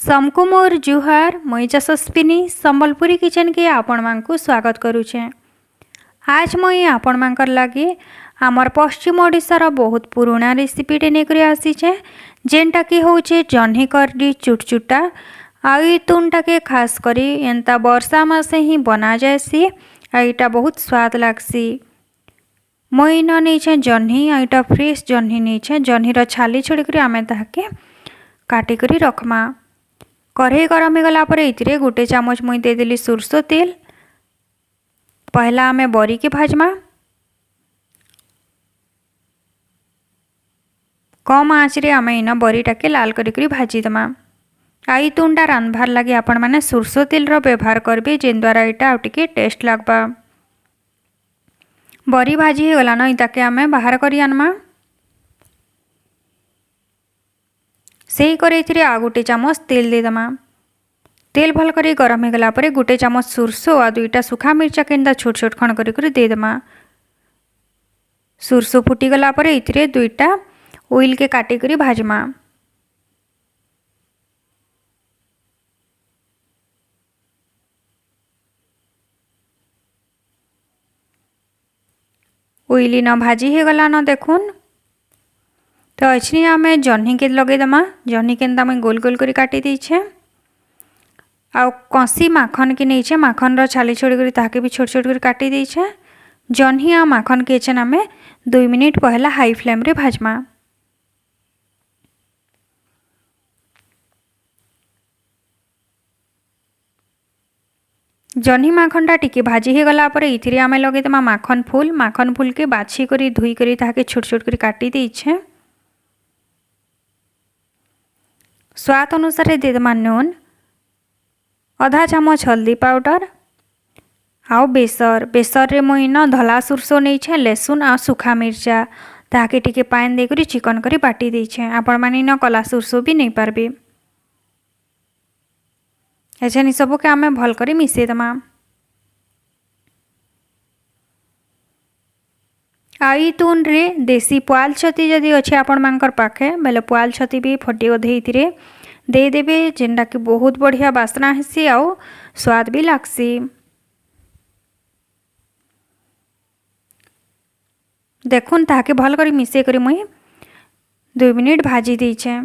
समको मोर जुहार मुई यशस्विनी संबलपुरी किचन के आपण मानकु स्वागत करुचे। आज मुई आपण मानकर लगी आमर पश्चिम ओडिशार बहुत पुराना रेसिपीटे नेकरी आसीचे जेनटा कि होचे जन्हिकरडी चुटचुटा आई तुनटा के खास करी एंता वर्षा मासे ही बना जाएसी। आईटा बहुत स्वाद लागसी। मुई न नहींचे जन्ही आईटा फ्रेश जन्ही नहींचे जन्हीर छाली छुड़ी आमे ताके काटी करी रखमा। कढ़ई गरम होगला इतरे गोटे चामच मुई देदेली सोरसो तेल। पहला आमे बरी के भाजमा। कम आँच रे आमे इन बरीटा के लाल करी भाजीदमा। आई तुंडा रांधबार लगे आपण माने सोरसो तेल रो व्यवहार करबे जेन द्वारा एटा आउ टिके टेस्ट लागबा। बरी भाजी होगला न इताके आमे बाहर करी आनमा। सेही कड़ाई आ गोटे चामच तेल देदमा। तेल भल कर गरम होगला गोटे चामच सोरसो आ दुईटा सुखा मिर्चा के छोट छोट खंड कर देदमा। सोरसो फुटीगला इतरे दुईटा ओइल के काटी करी भाजमा। ओइली न भाजी होगला न देखुन तो अच्छी आम जन्ही के लगेदमा। जन्ही के गोल गोल कर काटी देछे। आउ कसी माखन के नहीं माखन रो छाली छोड़ी करी ताके भी छोट छोट कर काटी देछे। जन्ही आ माखन के छे आम 2 मिनिट पहला हाई फ्लेम रे भाजमा। जन्ही माखनटा टिके भाजी होगला इथिरे आम लगेदमा माखन फूल के बाछी करी धुई करी ताके छोट छोट कर काटी देछे। स्वाद अनुसार देदमा नून, आधा चामच हल्दी पाउडर आउ बेसर रे मुई न धला सोरसो नहीं लहसुन आ सुखा मिर्चा ताके टिके पानी देकर चिकन करी बाटी देछे। आपण माने न कला सोरसो भी नहीं पारबे। एछे सब के आमे भल करी मिसे दमा। आई तुन रे देसी पुआल छती जदि अच्छे आपण मानकर पाखे बेले पुआल छती भी फटी गधे दे देबे जेनटा कि बहुत बढ़िया बासना हेसी आउ स्वाद भी लागसी। देखुन ताके भल करी मिसे करी मुई 2 मिनिट भाजी देछे।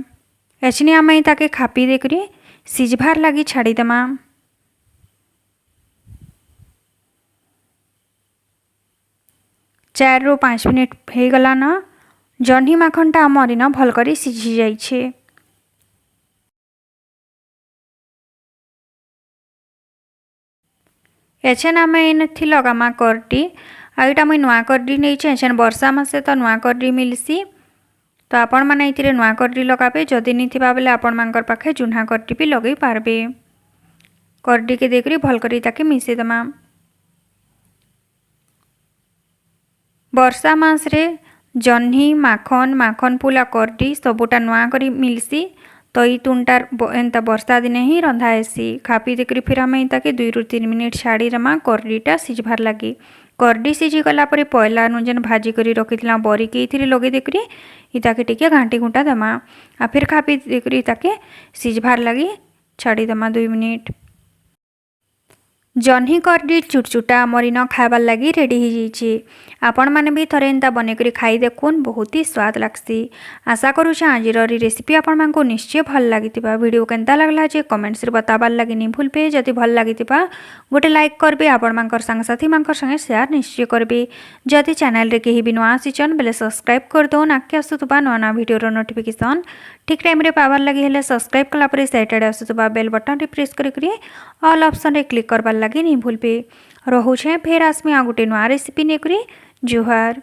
एछनी आमे ताके खापी दे करी सिझबार लगी छाड़ी देमा। 4 ରୁ 5 मिनिट हो गला न जन्ही माखनटा आमरी न भल करी सिझी जाइछे। एछन आमे इनथि लगामा करडी आईटा मुई नुआ करडी नहींचे। एछन वर्षा मासे तो नुआ करडी मिलसी तो आपण माने इथिरे नुआ करडी लगाबे। जदि नी थिबा बेले आपण मानकर पाखे जुन्हा करडी भी लगई पारबे। करडी के देखरी भल करी ताके मिसे दमा। वर्षा मास रे जन्ही माखन पुला करडी सबुटा नुआ करी मिलसी तो ई तुनटार एंता वर्षा दिने ही रंधा हेसी। खापी देकरी फिर आम ताके 2 ରୁ 3 मिनिट छाड़ी रमा करडीटा सिझबार लगी। करडी सिझी गला परे पहला जेन भाजी करी रखिथिला बरी के इथिरे लगे देकरी इताके टिके घांटी घुंटा दमा। आ फिर खापी देकरी ताके सिझबार लगी छाड़ी दमा 2 मिनिट। जन्ही करडी चुटचुटा आमरी न खाइबार लगी रेडी हो जाइए। आपण माने भी थरे एंता बने करी खाई देखुन बहुत ही स्वाद लागसी। आशा करूँ आज रेसिपी आपण मानको निश्चय भल लागितिबा। वीडियो केनता लागला जे कमेंट्स रे बताबार लगी नहीं भूलबे। जदि भल लागितिबा गोटे लाइक करबे। आपण मानकर साथी मानकर संगे शेयर निश्चय करबे। जदि चैनल रे केही भी नुआ आसीचन बेले सब्सक्राइब कर दो नाके आसुतबा नुआ वीडियो रो नोटिफिकेशन ठीक टाइम रे पावर लगी हेले सब्सक्राइब कला परे साइड आसुतबा बेल बटन रे प्रेस करी ऑल ऑप्शन रे क्लिक करबार लगी नहीं भूलबे। रहुछे फिर आसमी आ गोटे नुआ रेसिपी नेकरी जुहार।